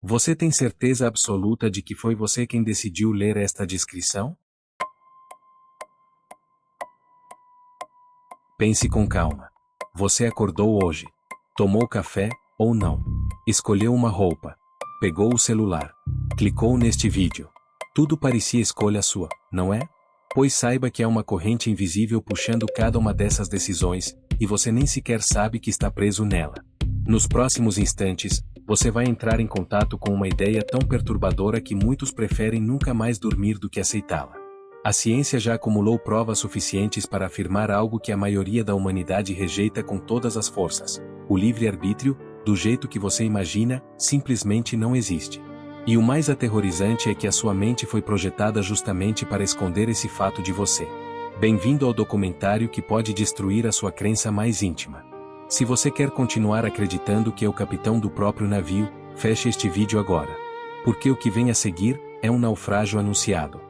Você tem certeza absoluta de que foi você quem decidiu ler esta descrição? Pense com calma. Você acordou hoje. Tomou café, ou não. Escolheu uma roupa. Pegou o celular. Clicou neste vídeo. Tudo parecia escolha sua, não é? Pois saiba que há uma corrente invisível puxando cada uma dessas decisões, e você nem sequer sabe que está preso nela. Nos próximos instantes, você vai entrar em contato com uma ideia tão perturbadora que muitos preferem nunca mais dormir do que aceitá-la. A ciência já acumulou provas suficientes para afirmar algo que a maioria da humanidade rejeita com todas as forças: o livre-arbítrio, do jeito que você imagina, simplesmente não existe. E o mais aterrorizante é que a sua mente foi projetada justamente para esconder esse fato de você. Bem-vindo ao documentário que pode destruir a sua crença mais íntima. Se você quer continuar acreditando que é o capitão do próprio navio, feche este vídeo agora. Porque o que vem a seguir é um naufrágio anunciado.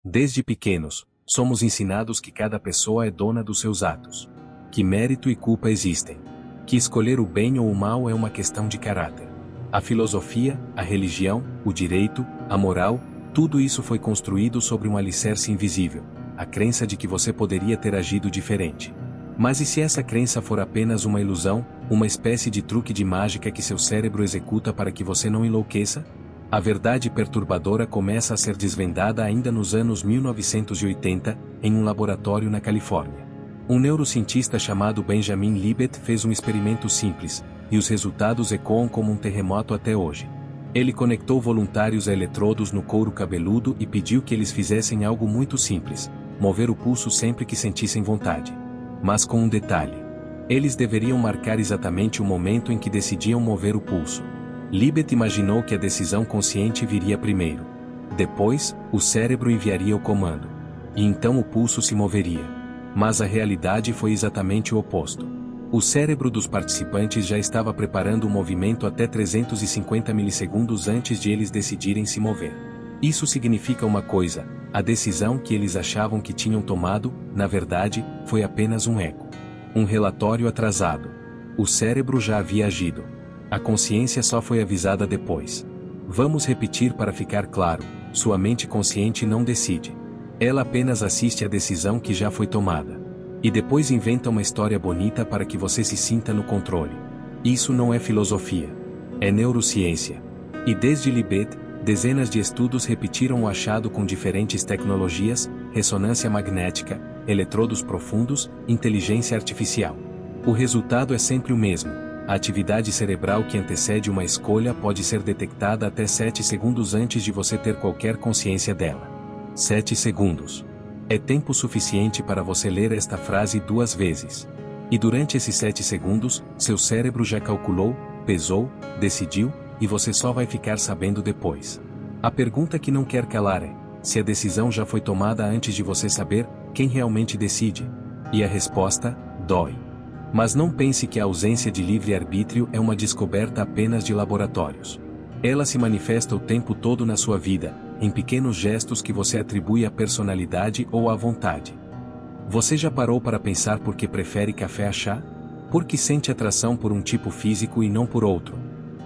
Desde pequenos, somos ensinados que cada pessoa é dona dos seus atos. Que mérito e culpa existem. Que escolher o bem ou o mal é uma questão de caráter. A filosofia, a religião, o direito, a moral, tudo isso foi construído sobre um alicerce invisível, a crença de que você poderia ter agido diferente. Mas e se essa crença for apenas uma ilusão, uma espécie de truque de mágica que seu cérebro executa para que você não enlouqueça? A verdade perturbadora começa a ser desvendada ainda nos anos 1980, em um laboratório na Califórnia. Um neurocientista chamado Benjamin Libet fez um experimento simples, e os resultados ecoam como um terremoto até hoje. Ele conectou voluntários a eletrodos no couro cabeludo e pediu que eles fizessem algo muito simples: mover o pulso sempre que sentissem vontade. Mas com um detalhe. Eles deveriam marcar exatamente o momento em que decidiam mover o pulso. Libet imaginou que a decisão consciente viria primeiro. Depois, o cérebro enviaria o comando. E então o pulso se moveria. Mas a realidade foi exatamente o oposto. O cérebro dos participantes já estava preparando o movimento até 350 milissegundos antes de eles decidirem se mover. Isso significa uma coisa: a decisão que eles achavam que tinham tomado, na verdade, foi apenas um eco. Um relatório atrasado. O cérebro já havia agido. A consciência só foi avisada depois. Vamos repetir para ficar claro: sua mente consciente não decide. Ela apenas assiste à decisão que já foi tomada. E depois inventa uma história bonita para que você se sinta no controle. Isso não é filosofia. É neurociência. E desde Libet, dezenas de estudos repetiram o achado com diferentes tecnologias: ressonância magnética, eletrodos profundos, inteligência artificial. O resultado é sempre o mesmo. A atividade cerebral que antecede uma escolha pode ser detectada até 7 segundos antes de você ter qualquer consciência dela. 7 segundos. É tempo suficiente para você ler esta frase 2 vezes. E durante esses 7 segundos, seu cérebro já calculou, pesou, decidiu, e você só vai ficar sabendo depois. A pergunta que não quer calar é: se a decisão já foi tomada antes de você saber, quem realmente decide? E a resposta: dói. Mas não pense que a ausência de livre-arbítrio é uma descoberta apenas de laboratórios. Ela se manifesta o tempo todo na sua vida, em pequenos gestos que você atribui à personalidade ou à vontade. Você já parou para pensar por que prefere café a chá? Por que sente atração por um tipo físico e não por outro?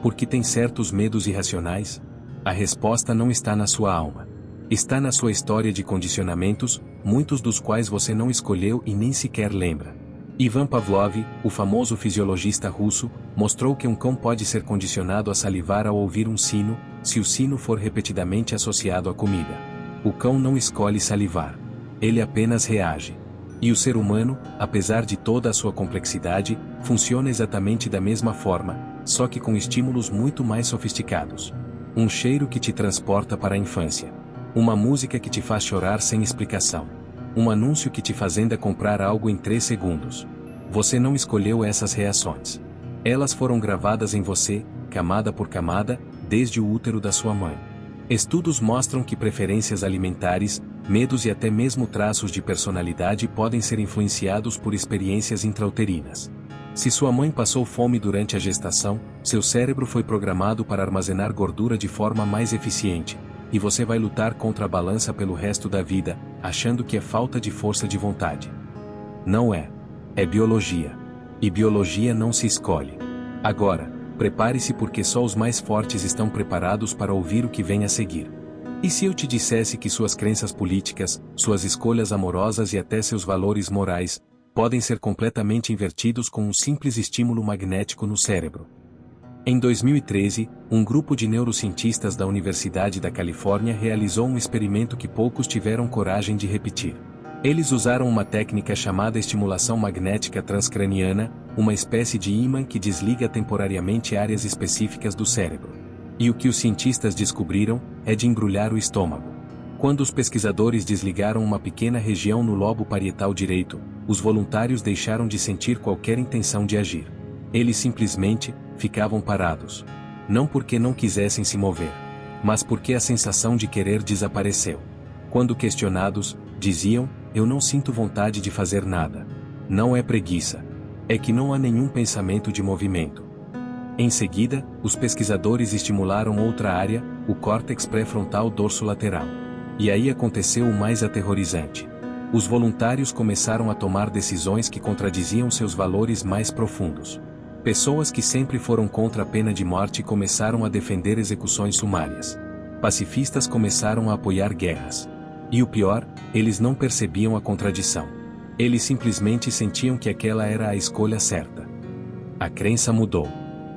Por que tem certos medos irracionais? A resposta não está na sua alma. Está na sua história de condicionamentos, muitos dos quais você não escolheu e nem sequer lembra. Ivan Pavlov, o famoso fisiologista russo, mostrou que um cão pode ser condicionado a salivar ao ouvir um sino, se o sino for repetidamente associado à comida. O cão não escolhe salivar. Ele apenas reage. E o ser humano, apesar de toda a sua complexidade, funciona exatamente da mesma forma, só que com estímulos muito mais sofisticados. Um cheiro que te transporta para a infância. Uma música que te faz chorar sem explicação. Um anúncio que te fazenda comprar algo em 3 segundos. Você não escolheu essas reações. Elas foram gravadas em você, camada por camada, desde o útero da sua mãe. Estudos mostram que preferências alimentares, medos e até mesmo traços de personalidade podem ser influenciados por experiências intrauterinas. Se sua mãe passou fome durante a gestação, seu cérebro foi programado para armazenar gordura de forma mais eficiente, e você vai lutar contra a balança pelo resto da vida, achando que é falta de força de vontade. Não é. É biologia. E biologia não se escolhe. Agora, Prepare-se porque só os mais fortes estão preparados para ouvir o que vem a seguir. E se eu te dissesse que suas crenças políticas, suas escolhas amorosas e até seus valores morais, podem ser completamente invertidos com um simples estímulo magnético no cérebro? Em 2013, um grupo de neurocientistas da Universidade da Califórnia realizou um experimento que poucos tiveram coragem de repetir. Eles usaram uma técnica chamada estimulação magnética transcraniana, uma espécie de ímã que desliga temporariamente áreas específicas do cérebro. E o que os cientistas descobriram é de embrulhar o estômago. Quando os pesquisadores desligaram uma pequena região no lobo parietal direito, os voluntários deixaram de sentir qualquer intenção de agir. Eles simplesmente ficavam parados. Não porque não quisessem se mover, mas porque a sensação de querer desapareceu. Quando questionados, diziam: "Eu não sinto vontade de fazer nada." Não é preguiça. É que não há nenhum pensamento de movimento. Em seguida, os pesquisadores estimularam outra área, o córtex pré-frontal dorsolateral. E aí aconteceu o mais aterrorizante. Os voluntários começaram a tomar decisões que contradiziam seus valores mais profundos. Pessoas que sempre foram contra a pena de morte começaram a defender execuções sumárias. Pacifistas começaram a apoiar guerras. E o pior, eles não percebiam a contradição. Eles simplesmente sentiam que aquela era a escolha certa. A crença mudou.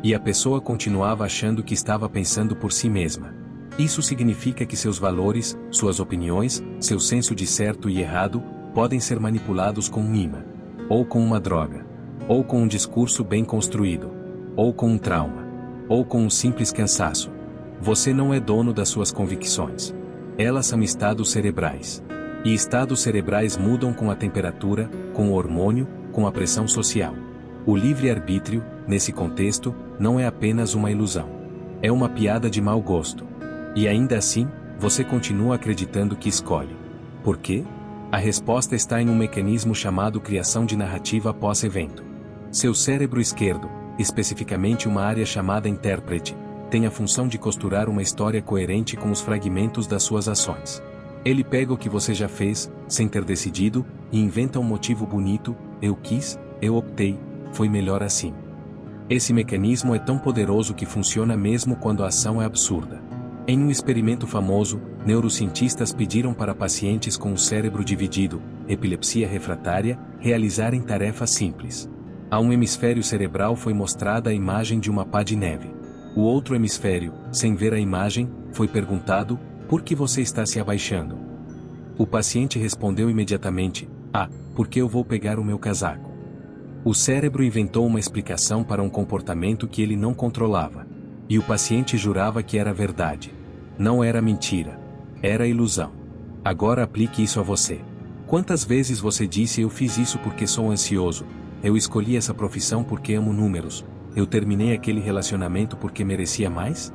E a pessoa continuava achando que estava pensando por si mesma. Isso significa que seus valores, suas opiniões, seu senso de certo e errado, podem ser manipulados com um imã, ou com uma droga, ou com um discurso bem construído, ou com um trauma, ou com um simples cansaço. Você não é dono das suas convicções. Elas são estados cerebrais. E estados cerebrais mudam com a temperatura, com o hormônio, com a pressão social. O livre-arbítrio, nesse contexto, não é apenas uma ilusão. É uma piada de mau gosto. E ainda assim, você continua acreditando que escolhe. Por quê? A resposta está em um mecanismo chamado criação de narrativa pós-evento. Seu cérebro esquerdo, especificamente uma área chamada intérprete, tem a função de costurar uma história coerente com os fragmentos das suas ações. Ele pega o que você já fez, sem ter decidido, e inventa um motivo bonito: "Eu quis, eu optei, foi melhor assim." Esse mecanismo é tão poderoso que funciona mesmo quando a ação é absurda. Em um experimento famoso, neurocientistas pediram para pacientes com o cérebro dividido, epilepsia refratária, realizarem tarefas simples. A um hemisfério cerebral foi mostrada a imagem de uma pá de neve. O outro hemisfério, sem ver a imagem, foi perguntado: "Por que você está se abaixando?" O paciente respondeu imediatamente: "Ah, porque eu vou pegar o meu casaco." O cérebro inventou uma explicação para um comportamento que ele não controlava. E o paciente jurava que era verdade. Não era mentira. Era ilusão. Agora aplique isso a você. Quantas vezes você disse: "Eu fiz isso porque sou ansioso, eu escolhi essa profissão porque amo números, eu terminei aquele relacionamento porque merecia mais"?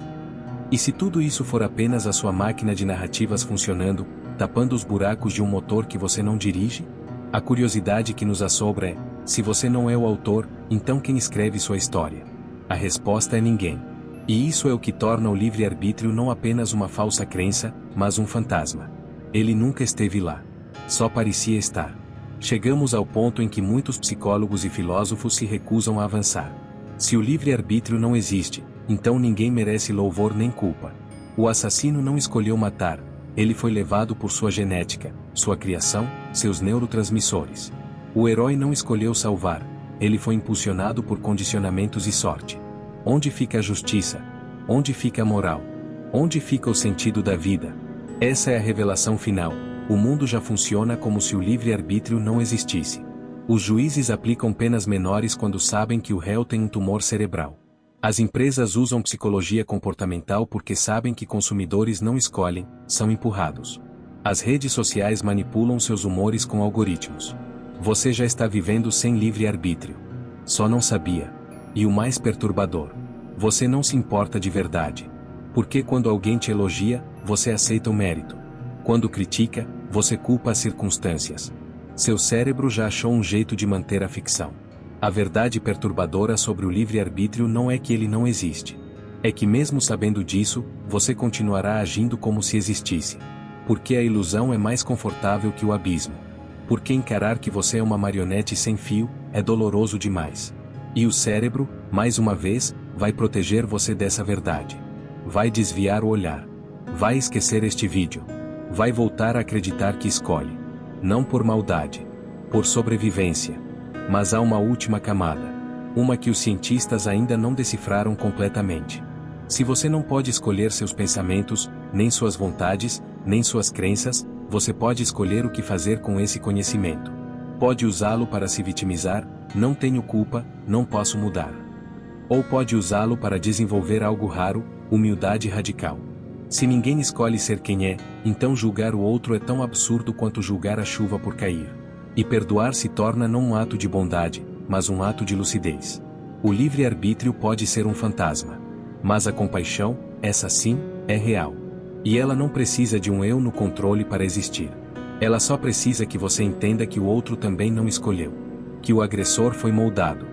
E se tudo isso for apenas a sua máquina de narrativas funcionando, tapando os buracos de um motor que você não dirige? A curiosidade que nos assombra é: se você não é o autor, então quem escreve sua história? A resposta é ninguém. E isso é o que torna o livre-arbítrio não apenas uma falsa crença, mas um fantasma. Ele nunca esteve lá. Só parecia estar. Chegamos ao ponto em que muitos psicólogos e filósofos se recusam a avançar. Se o livre-arbítrio não existe, então ninguém merece louvor nem culpa. O assassino não escolheu matar, ele foi levado por sua genética, sua criação, seus neurotransmissores. O herói não escolheu salvar, ele foi impulsionado por condicionamentos e sorte. Onde fica a justiça? Onde fica a moral? Onde fica o sentido da vida? Essa é a revelação final. O mundo já funciona como se o livre-arbítrio não existisse. Os juízes aplicam penas menores quando sabem que o réu tem um tumor cerebral. As empresas usam psicologia comportamental porque sabem que consumidores não escolhem, são empurrados. As redes sociais manipulam seus humores com algoritmos. Você já está vivendo sem livre-arbítrio. Só não sabia. E o mais perturbador: você não se importa de verdade. Porque quando alguém te elogia, você aceita o mérito. Quando critica, você culpa as circunstâncias. Seu cérebro já achou um jeito de manter a ficção. A verdade perturbadora sobre o livre-arbítrio não é que ele não existe. É que mesmo sabendo disso, você continuará agindo como se existisse. Porque a ilusão é mais confortável que o abismo. Porque encarar que você é uma marionete sem fio, é doloroso demais. E o cérebro, mais uma vez, vai proteger você dessa verdade. Vai desviar o olhar. Vai esquecer este vídeo. Vai voltar a acreditar que escolhe. Não por maldade. Por sobrevivência. Mas há uma última camada. Uma que os cientistas ainda não decifraram completamente. Se você não pode escolher seus pensamentos, nem suas vontades, nem suas crenças, você pode escolher o que fazer com esse conhecimento. Pode usá-lo para se vitimizar, não tenho culpa, não posso mudar. Ou pode usá-lo para desenvolver algo raro, humildade radical. Se ninguém escolhe ser quem é, então julgar o outro é tão absurdo quanto julgar a chuva por cair. E perdoar se torna não um ato de bondade, mas um ato de lucidez. O livre-arbítrio pode ser um fantasma. Mas a compaixão, essa sim, é real. E ela não precisa de um eu no controle para existir. Ela só precisa que você entenda que o outro também não escolheu. Que o agressor foi moldado.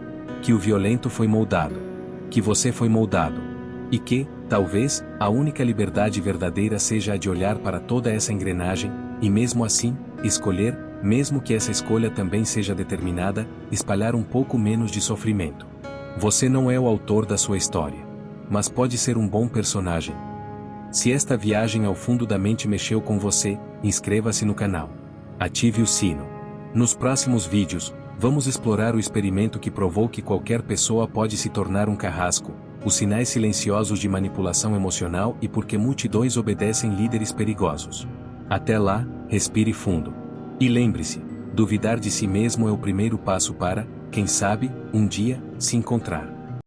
Que o violento foi moldado. Que você foi moldado. E que, talvez, a única liberdade verdadeira seja a de olhar para toda essa engrenagem, e mesmo assim, escolher, mesmo que essa escolha também seja determinada, espalhar um pouco menos de sofrimento. Você não é o autor da sua história. Mas pode ser um bom personagem. Se esta viagem ao fundo da mente mexeu com você, inscreva-se no canal. Ative o sino. Nos próximos vídeos, vamos explorar o experimento que provou que qualquer pessoa pode se tornar um carrasco, os sinais silenciosos de manipulação emocional e por que multidões obedecem líderes perigosos. Até lá, respire fundo. E lembre-se, duvidar de si mesmo é o primeiro passo para, quem sabe, um dia, se encontrar.